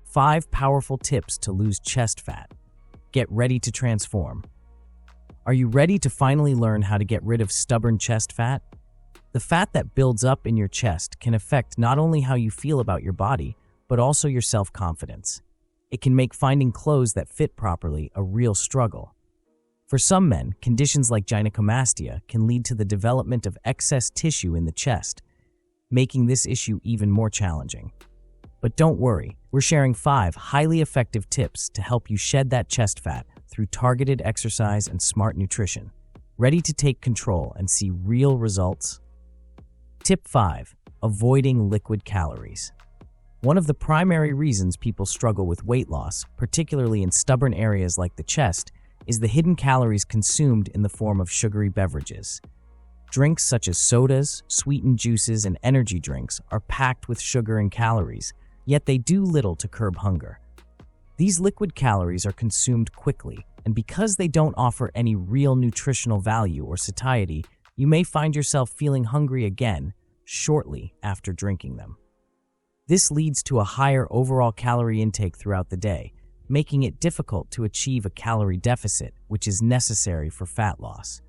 5 powerful tips to lose chest fat. Get ready to transform. Are you ready to finally learn how to get rid of stubborn chest fat? The fat that builds up in your chest can affect not only how you feel about your body, but also your self-confidence. It can make finding clothes that fit properly a real struggle. For some men, conditions like gynecomastia can lead to the development of excess tissue in the chest, making this issue even more challenging. But don't worry, we're sharing 5 highly effective tips to help you shed that chest fat through targeted exercise and smart nutrition. Ready to take control and see real results? Tip 5. Avoiding liquid calories. One of the primary reasons people struggle with weight loss, particularly in stubborn areas like the chest, is the hidden calories consumed in the form of sugary beverages. Drinks such as sodas, sweetened juices, and energy drinks are packed with sugar and calories, yet they do little to curb hunger. These liquid calories are consumed quickly, and because they don't offer any real nutritional value or satiety, you may find yourself feeling hungry again shortly after drinking them. This leads to a higher overall calorie intake throughout the day, making it difficult to achieve a calorie deficit, which is necessary for fat loss.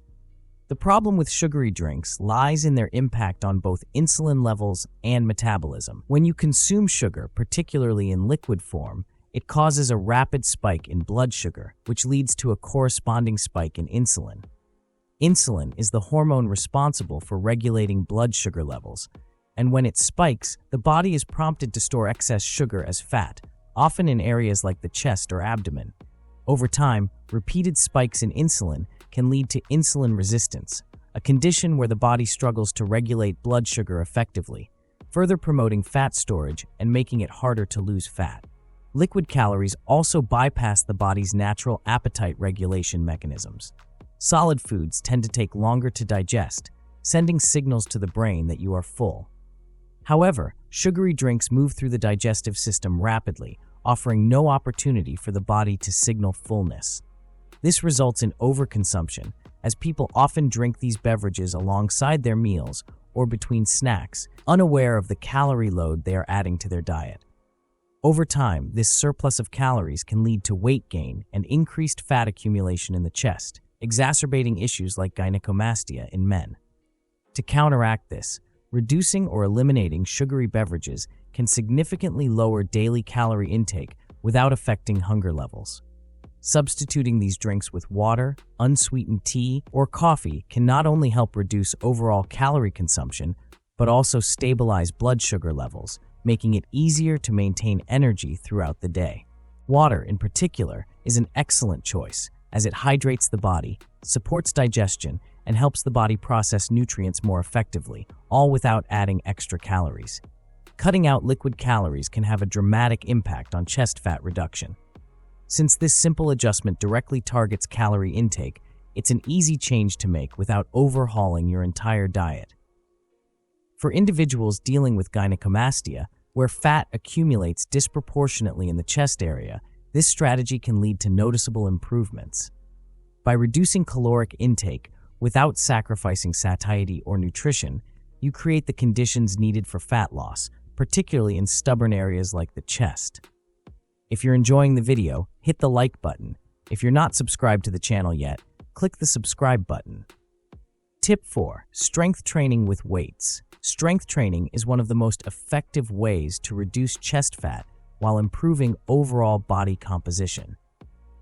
The problem with sugary drinks lies in their impact on both insulin levels and metabolism. When you consume sugar, particularly in liquid form, it causes a rapid spike in blood sugar, which leads to a corresponding spike in insulin. Insulin is the hormone responsible for regulating blood sugar levels, and when it spikes, the body is prompted to store excess sugar as fat, often in areas like the chest or abdomen. Over time, repeated spikes in insulin can lead to insulin resistance, a condition where the body struggles to regulate blood sugar effectively, further promoting fat storage and making it harder to lose fat. Liquid calories also bypass the body's natural appetite regulation mechanisms. Solid foods tend to take longer to digest, sending signals to the brain that you are full. However, sugary drinks move through the digestive system rapidly, offering no opportunity for the body to signal fullness. This results in overconsumption, as people often drink these beverages alongside their meals or between snacks, unaware of the calorie load they are adding to their diet. Over time, this surplus of calories can lead to weight gain and increased fat accumulation in the chest, exacerbating issues like gynecomastia in men. To counteract this, reducing or eliminating sugary beverages can significantly lower daily calorie intake without affecting hunger levels. Substituting these drinks with water, unsweetened tea, or coffee can not only help reduce overall calorie consumption, but also stabilize blood sugar levels, making it easier to maintain energy throughout the day. Water, in particular, is an excellent choice, as it hydrates the body, supports digestion, and helps the body process nutrients more effectively, all without adding extra calories. Cutting out liquid calories can have a dramatic impact on chest fat reduction. Since this simple adjustment directly targets calorie intake, it's an easy change to make without overhauling your entire diet. For individuals dealing with gynecomastia, where fat accumulates disproportionately in the chest area, this strategy can lead to noticeable improvements. By reducing caloric intake without sacrificing satiety or nutrition, you create the conditions needed for fat loss, particularly in stubborn areas like the chest. If you're enjoying the video, hit the like button. If you're not subscribed to the channel yet, click the subscribe button. Tip 4. Strength training with weights. Strength training is one of the most effective ways to reduce chest fat while improving overall body composition.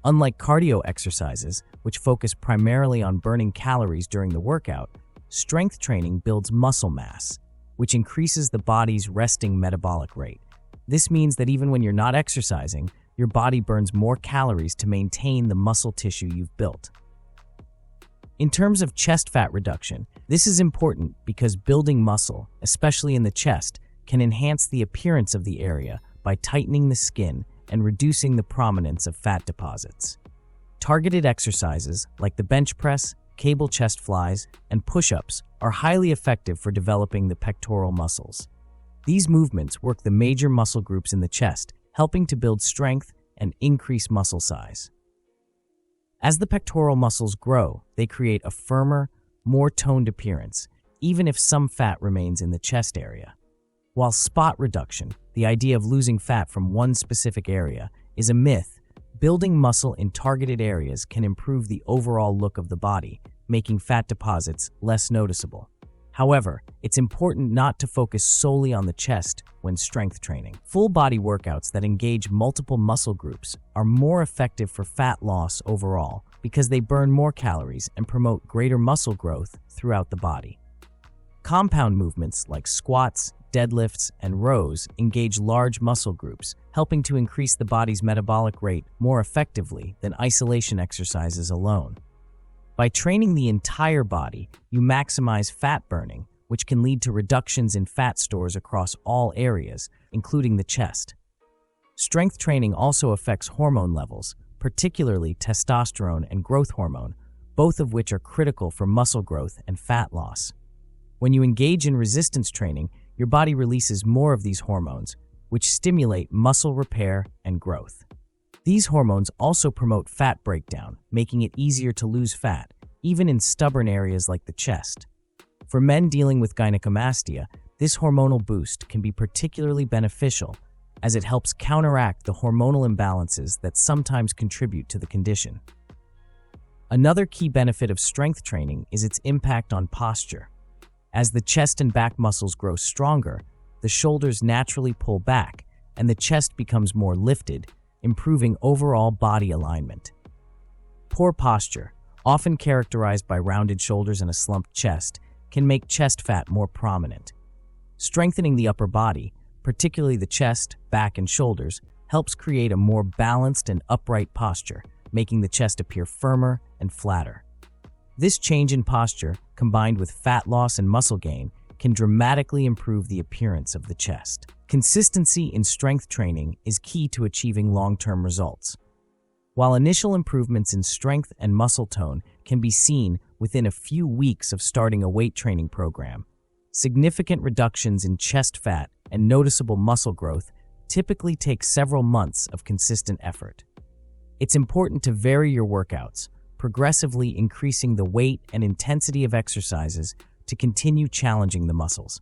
Unlike cardio exercises, which focus primarily on burning calories during the workout, strength training builds muscle mass, which increases the body's resting metabolic rate. This means that even when you're not exercising, your body burns more calories to maintain the muscle tissue you've built. In terms of chest fat reduction, this is important because building muscle, especially in the chest, can enhance the appearance of the area by tightening the skin and reducing the prominence of fat deposits. Targeted exercises like the bench press, cable chest flies, and push-ups are highly effective for developing the pectoral muscles. These movements work the major muscle groups in the chest, helping to build strength and increase muscle size. As the pectoral muscles grow, they create a firmer, more toned appearance, even if some fat remains in the chest area. While spot reduction, the idea of losing fat from one specific area, is a myth, building muscle in targeted areas can improve the overall look of the body, making fat deposits less noticeable. However, it's important not to focus solely on the chest when strength training. Full body workouts that engage multiple muscle groups are more effective for fat loss overall because they burn more calories and promote greater muscle growth throughout the body. Compound movements like squats, deadlifts, and rows engage large muscle groups, helping to increase the body's metabolic rate more effectively than isolation exercises alone. By training the entire body, you maximize fat burning, which can lead to reductions in fat stores across all areas, including the chest. Strength training also affects hormone levels, particularly testosterone and growth hormone, both of which are critical for muscle growth and fat loss. When you engage in resistance training, your body releases more of these hormones, which stimulate muscle repair and growth. These hormones also promote fat breakdown, making it easier to lose fat, even in stubborn areas like the chest. For men dealing with gynecomastia, this hormonal boost can be particularly beneficial, as it helps counteract the hormonal imbalances that sometimes contribute to the condition. Another key benefit of strength training is its impact on posture. As the chest and back muscles grow stronger, the shoulders naturally pull back, and the chest becomes more lifted, improving overall body alignment. Poor posture, often characterized by rounded shoulders and a slumped chest, can make chest fat more prominent. Strengthening the upper body, particularly the chest, back, and shoulders, helps create a more balanced and upright posture, making the chest appear firmer and flatter. This change in posture, combined with fat loss and muscle gain, can dramatically improve the appearance of the chest. Consistency in strength training is key to achieving long-term results. While initial improvements in strength and muscle tone can be seen within a few weeks of starting a weight training program, significant reductions in chest fat and noticeable muscle growth typically take several months of consistent effort. It's important to vary your workouts, progressively increasing the weight and intensity of exercises to continue challenging the muscles.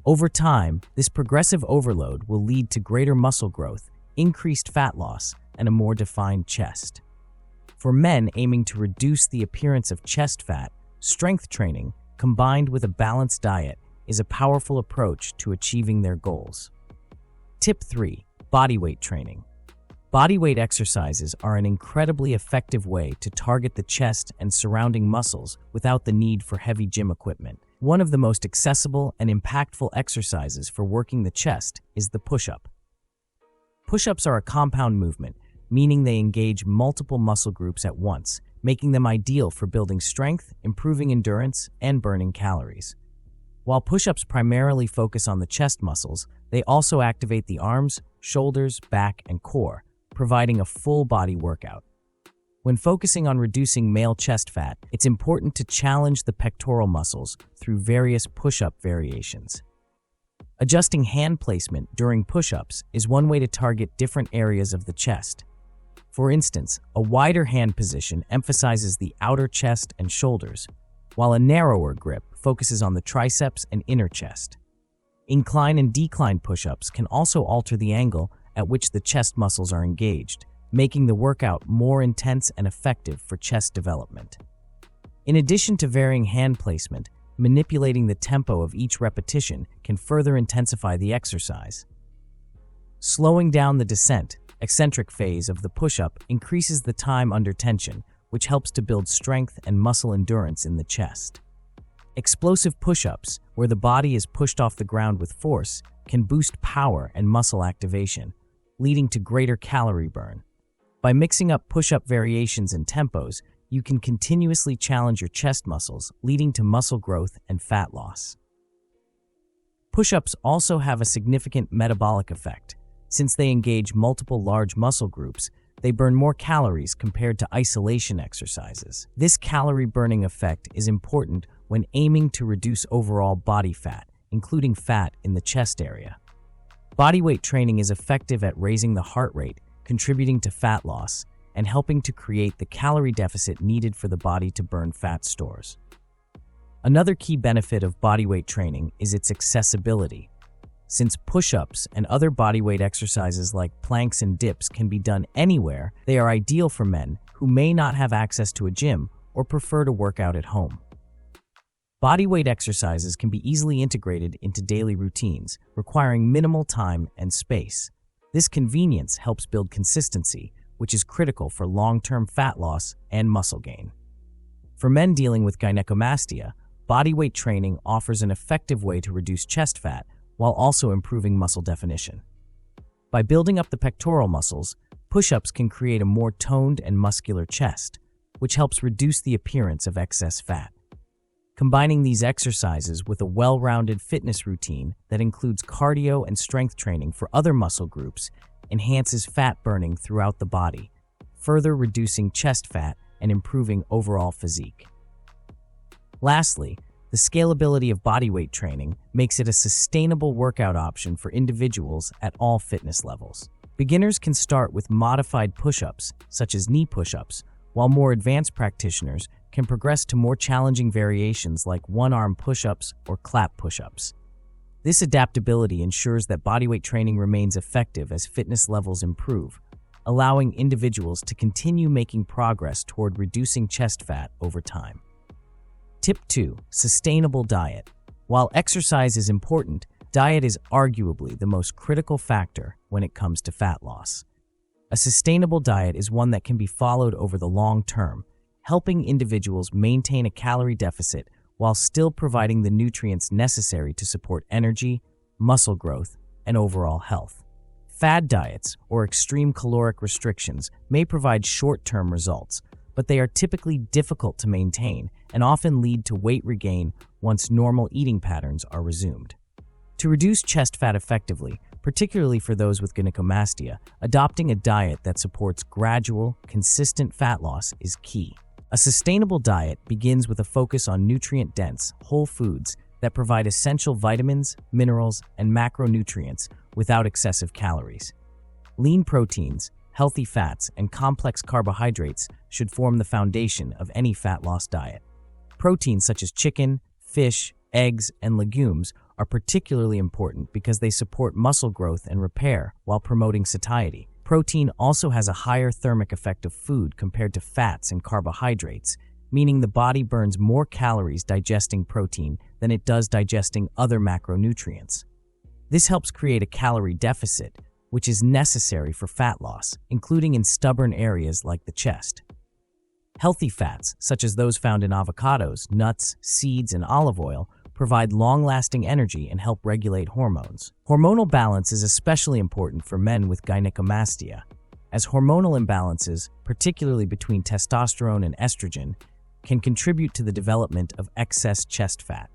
Over time, this progressive overload will lead to greater muscle growth, increased fat loss, and a more defined chest. For men aiming to reduce the appearance of chest fat, strength training, combined with a balanced diet, is a powerful approach to achieving their goals. Tip 3. Bodyweight training. Bodyweight exercises are an incredibly effective way to target the chest and surrounding muscles without the need for heavy gym equipment. One of the most accessible and impactful exercises for working the chest is the push-up. Push-ups are a compound movement, meaning they engage multiple muscle groups at once, making them ideal for building strength, improving endurance, and burning calories. While push-ups primarily focus on the chest muscles, they also activate the arms, shoulders, back, and core, providing a full body workout. When focusing on reducing male chest fat, it's important to challenge the pectoral muscles through various push-up variations. Adjusting hand placement during push-ups is one way to target different areas of the chest. For instance, a wider hand position emphasizes the outer chest and shoulders, while a narrower grip focuses on the triceps and inner chest. Incline and decline push-ups can also alter the angle at which the chest muscles are engaged, making the workout more intense and effective for chest development. In addition to varying hand placement, manipulating the tempo of each repetition can further intensify the exercise. Slowing down the descent, eccentric phase of the push-up increases the time under tension, which helps to build strength and muscle endurance in the chest. Explosive push-ups, where the body is pushed off the ground with force, can boost power and muscle activation, leading to greater calorie burn. By mixing up push-up variations and tempos, you can continuously challenge your chest muscles, leading to muscle growth and fat loss. Push-ups also have a significant metabolic effect. Since they engage multiple large muscle groups, they burn more calories compared to isolation exercises. This calorie-burning effect is important when aiming to reduce overall body fat, including fat in the chest area. Bodyweight training is effective at raising the heart rate, contributing to fat loss, and helping to create the calorie deficit needed for the body to burn fat stores. Another key benefit of bodyweight training is its accessibility. Since push-ups and other bodyweight exercises like planks and dips can be done anywhere, they are ideal for men who may not have access to a gym or prefer to work out at home. Bodyweight exercises can be easily integrated into daily routines, requiring minimal time and space. This convenience helps build consistency, which is critical for long-term fat loss and muscle gain. For men dealing with gynecomastia, bodyweight training offers an effective way to reduce chest fat while also improving muscle definition. By building up the pectoral muscles, push-ups can create a more toned and muscular chest, which helps reduce the appearance of excess fat. Combining these exercises with a well-rounded fitness routine that includes cardio and strength training for other muscle groups enhances fat burning throughout the body, further reducing chest fat and improving overall physique. Lastly, the scalability of bodyweight training makes it a sustainable workout option for individuals at all fitness levels. Beginners can start with modified push-ups, such as knee push-ups, while more advanced practitioners can progress to more challenging variations like one-arm push-ups or clap push-ups. This adaptability ensures that bodyweight training remains effective as fitness levels improve, allowing individuals to continue making progress toward reducing chest fat over time. Tip 2. Sustainable diet. While exercise is important, diet is arguably the most critical factor when it comes to fat loss. A sustainable diet is one that can be followed over the long term, helping individuals maintain a calorie deficit while still providing the nutrients necessary to support energy, muscle growth, and overall health. Fad diets, or extreme caloric restrictions, may provide short-term results, but they are typically difficult to maintain and often lead to weight regain once normal eating patterns are resumed. To reduce chest fat effectively, particularly for those with gynecomastia, adopting a diet that supports gradual, consistent fat loss is key. A sustainable diet begins with a focus on nutrient-dense, whole foods that provide essential vitamins, minerals, and macronutrients without excessive calories. Lean proteins, healthy fats, and complex carbohydrates should form the foundation of any fat loss diet. Proteins such as chicken, fish, eggs, and legumes are particularly important because they support muscle growth and repair while promoting satiety. Protein also has a higher thermic effect of food compared to fats and carbohydrates, meaning the body burns more calories digesting protein than it does digesting other macronutrients. This helps create a calorie deficit, which is necessary for fat loss, including in stubborn areas like the chest. Healthy fats, such as those found in avocados, nuts, seeds, and olive oil, provide long-lasting energy and help regulate hormones. Hormonal balance is especially important for men with gynecomastia, as hormonal imbalances, particularly between testosterone and estrogen, can contribute to the development of excess chest fat.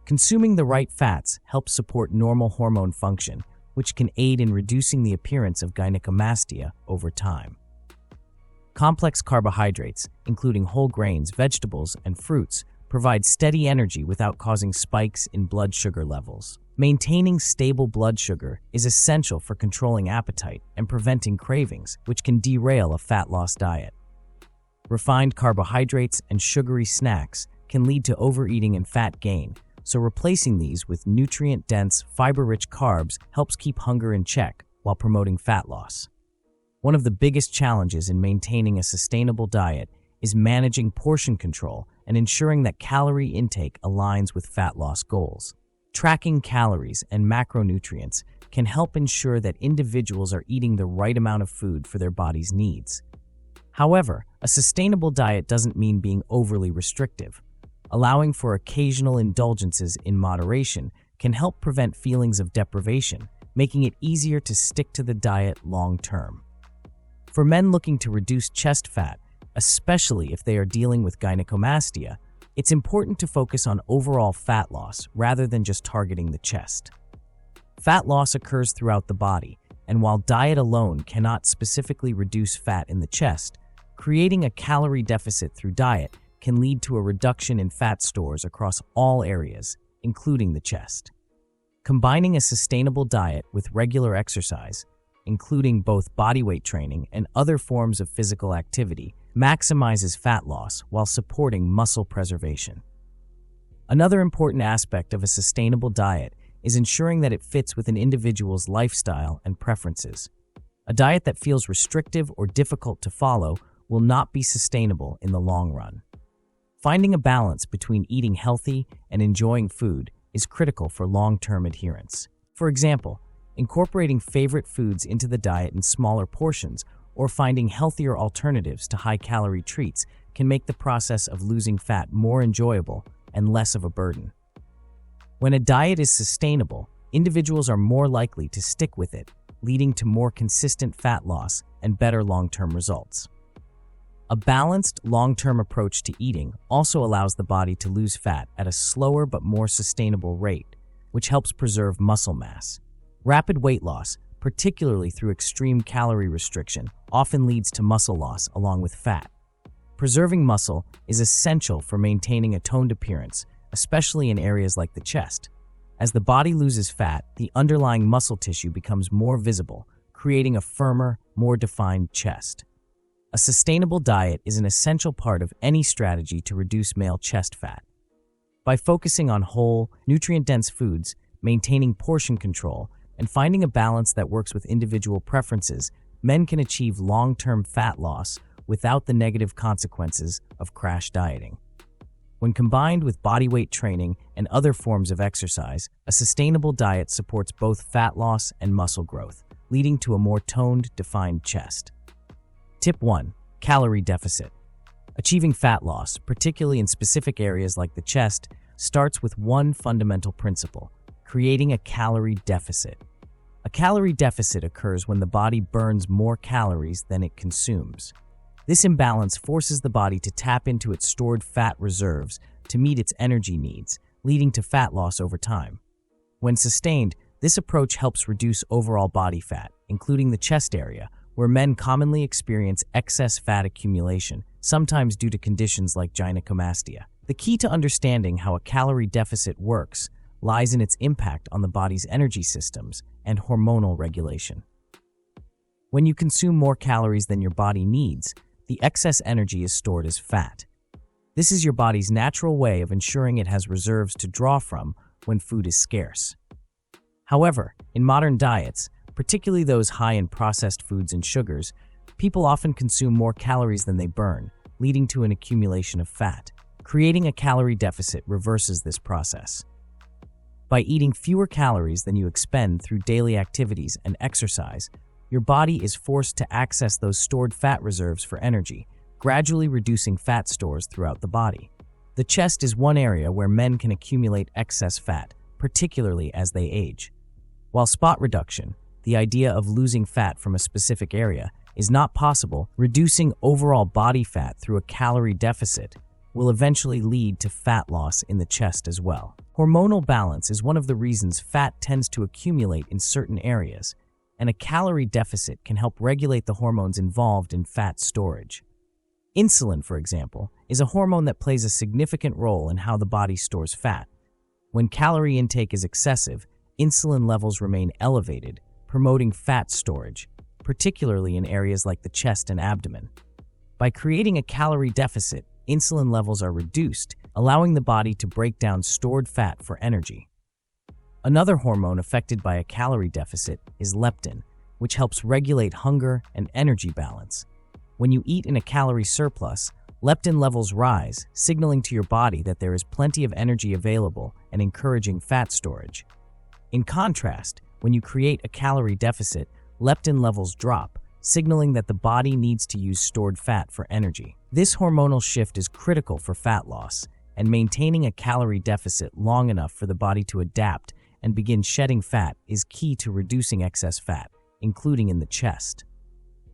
Consuming the right fats helps support normal hormone function, which can aid in reducing the appearance of gynecomastia over time. Complex carbohydrates, including whole grains, vegetables, and fruits, provide steady energy without causing spikes in blood sugar levels. Maintaining stable blood sugar is essential for controlling appetite and preventing cravings, which can derail a fat loss diet. Refined carbohydrates and sugary snacks can lead to overeating and fat gain, so replacing these with nutrient-dense, fiber-rich carbs helps keep hunger in check while promoting fat loss. One of the biggest challenges in maintaining a sustainable diet is managing portion control and ensuring that calorie intake aligns with fat loss goals. Tracking calories and macronutrients can help ensure that individuals are eating the right amount of food for their body's needs. However, a sustainable diet doesn't mean being overly restrictive. Allowing for occasional indulgences in moderation can help prevent feelings of deprivation, making it easier to stick to the diet long term. For men looking to reduce chest fat, especially if they are dealing with gynecomastia, it's important to focus on overall fat loss rather than just targeting the chest. Fat loss occurs throughout the body, and while diet alone cannot specifically reduce fat in the chest, creating a calorie deficit through diet can lead to a reduction in fat stores across all areas, including the chest. Combining a sustainable diet with regular exercise, including both bodyweight training and other forms of physical activity, maximizes fat loss while supporting muscle preservation. Another important aspect of a sustainable diet is ensuring that it fits with an individual's lifestyle and preferences. A diet that feels restrictive or difficult to follow will not be sustainable in the long run. Finding a balance between eating healthy and enjoying food is critical for long-term adherence. For example, incorporating favorite foods into the diet in smaller portions or finding healthier alternatives to high-calorie treats can make the process of losing fat more enjoyable and less of a burden. When a diet is sustainable, individuals are more likely to stick with it, leading to more consistent fat loss and better long-term results. A balanced, long-term approach to eating also allows the body to lose fat at a slower but more sustainable rate, which helps preserve muscle mass. Rapid weight loss, particularly through extreme calorie restriction, often leads to muscle loss along with fat. Preserving muscle is essential for maintaining a toned appearance, especially in areas like the chest. As the body loses fat, the underlying muscle tissue becomes more visible, creating a firmer, more defined chest. A sustainable diet is an essential part of any strategy to reduce male chest fat. By focusing on whole, nutrient-dense foods, maintaining portion control, and finding a balance that works with individual preferences, men can achieve long-term fat loss without the negative consequences of crash dieting. When combined with bodyweight training and other forms of exercise, a sustainable diet supports both fat loss and muscle growth, leading to a more toned, defined chest. Tip 1. Calorie deficit. Achieving fat loss, particularly in specific areas like the chest, starts with one fundamental principle: creating a calorie deficit. A calorie deficit occurs when the body burns more calories than it consumes. This imbalance forces the body to tap into its stored fat reserves to meet its energy needs, leading to fat loss over time. When sustained, this approach helps reduce overall body fat, including the chest area, where men commonly experience excess fat accumulation, sometimes due to conditions like gynecomastia. The key to understanding how a calorie deficit works lies in its impact on the body's energy systems and hormonal regulation. When you consume more calories than your body needs, the excess energy is stored as fat. This is your body's natural way of ensuring it has reserves to draw from when food is scarce. However, in modern diets, particularly those high in processed foods and sugars, people often consume more calories than they burn, leading to an accumulation of fat. Creating a calorie deficit reverses this process. By eating fewer calories than you expend through daily activities and exercise, your body is forced to access those stored fat reserves for energy, gradually reducing fat stores throughout the body. The chest is one area where men can accumulate excess fat, particularly as they age. While spot reduction, the idea of losing fat from a specific area, is not possible, reducing overall body fat through a calorie deficit will eventually lead to fat loss in the chest as well. Hormonal balance is one of the reasons fat tends to accumulate in certain areas, and a calorie deficit can help regulate the hormones involved in fat storage. Insulin, for example, is a hormone that plays a significant role in how the body stores fat. When calorie intake is excessive, insulin levels remain elevated, promoting fat storage, particularly in areas like the chest and abdomen. By creating a calorie deficit, insulin levels are reduced, allowing the body to break down stored fat for energy. Another hormone affected by a calorie deficit is leptin, which helps regulate hunger and energy balance. When you eat in a calorie surplus, leptin levels rise, signaling to your body that there is plenty of energy available and encouraging fat storage. In contrast, when you create a calorie deficit, leptin levels drop, signaling that the body needs to use stored fat for energy. This hormonal shift is critical for fat loss, and maintaining a calorie deficit long enough for the body to adapt and begin shedding fat is key to reducing excess fat, including in the chest.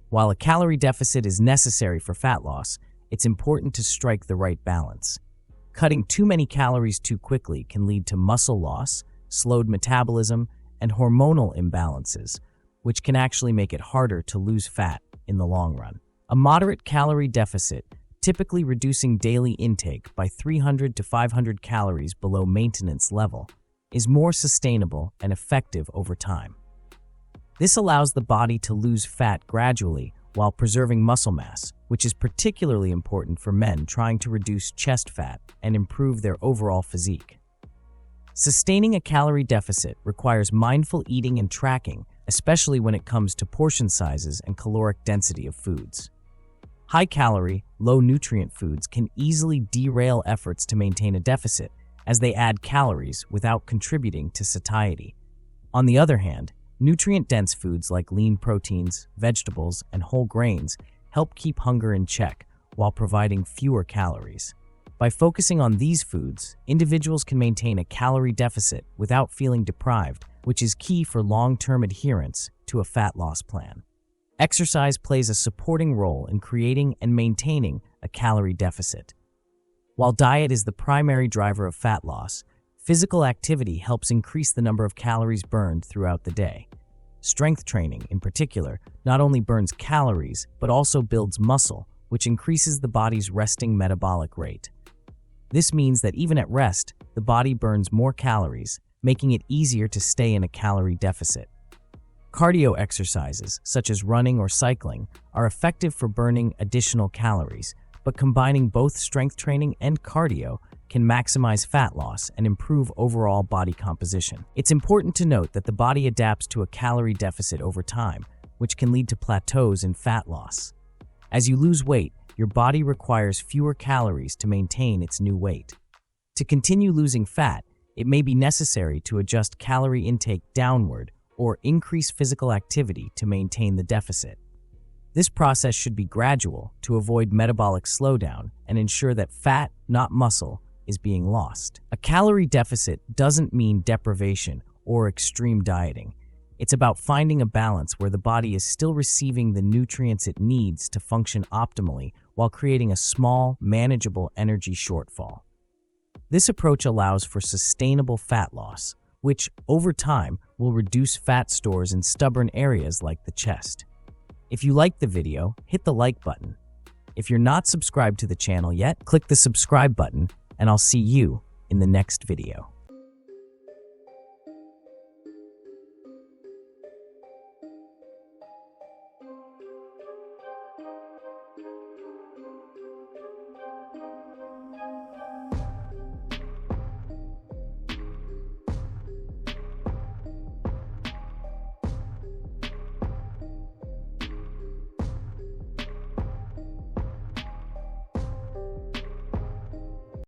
While a calorie deficit is necessary for fat loss, it's important to strike the right balance. Cutting too many calories too quickly can lead to muscle loss, slowed metabolism, and hormonal imbalances, which can actually make it harder to lose fat in the long run. A moderate calorie deficit, typically reducing daily intake by 300 to 500 calories below maintenance level, is more sustainable and effective over time. This allows the body to lose fat gradually while preserving muscle mass, which is particularly important for men trying to reduce chest fat and improve their overall physique. Sustaining a calorie deficit requires mindful eating and tracking, especially when it comes to portion sizes and caloric density of foods. High-calorie, low-nutrient foods can easily derail efforts to maintain a deficit, as they add calories without contributing to satiety. On the other hand, nutrient-dense foods like lean proteins, vegetables, and whole grains help keep hunger in check while providing fewer calories. By focusing on these foods, individuals can maintain a calorie deficit without feeling deprived, which is key for long-term adherence to a fat loss plan. Exercise plays a supporting role in creating and maintaining a calorie deficit. While diet is the primary driver of fat loss, physical activity helps increase the number of calories burned throughout the day. Strength training, in particular, not only burns calories, but also builds muscle, which increases the body's resting metabolic rate. This means that even at rest, the body burns more calories, making it easier to stay in a calorie deficit. Cardio exercises, such as running or cycling, are effective for burning additional calories, but combining both strength training and cardio can maximize fat loss and improve overall body composition. It's important to note that the body adapts to a calorie deficit over time, which can lead to plateaus in fat loss. As you lose weight, your body requires fewer calories to maintain its new weight. To continue losing fat, it may be necessary to adjust calorie intake downward or increase physical activity to maintain the deficit. This process should be gradual to avoid metabolic slowdown and ensure that fat, not muscle, is being lost. A calorie deficit doesn't mean deprivation or extreme dieting. It's about finding a balance where the body is still receiving the nutrients it needs to function optimally while creating a small, manageable energy shortfall. This approach allows for sustainable fat loss, which, over time, will reduce fat stores in stubborn areas like the chest. If you liked the video, hit the like button. If you're not subscribed to the channel yet, click the subscribe button, and I'll see you in the next video.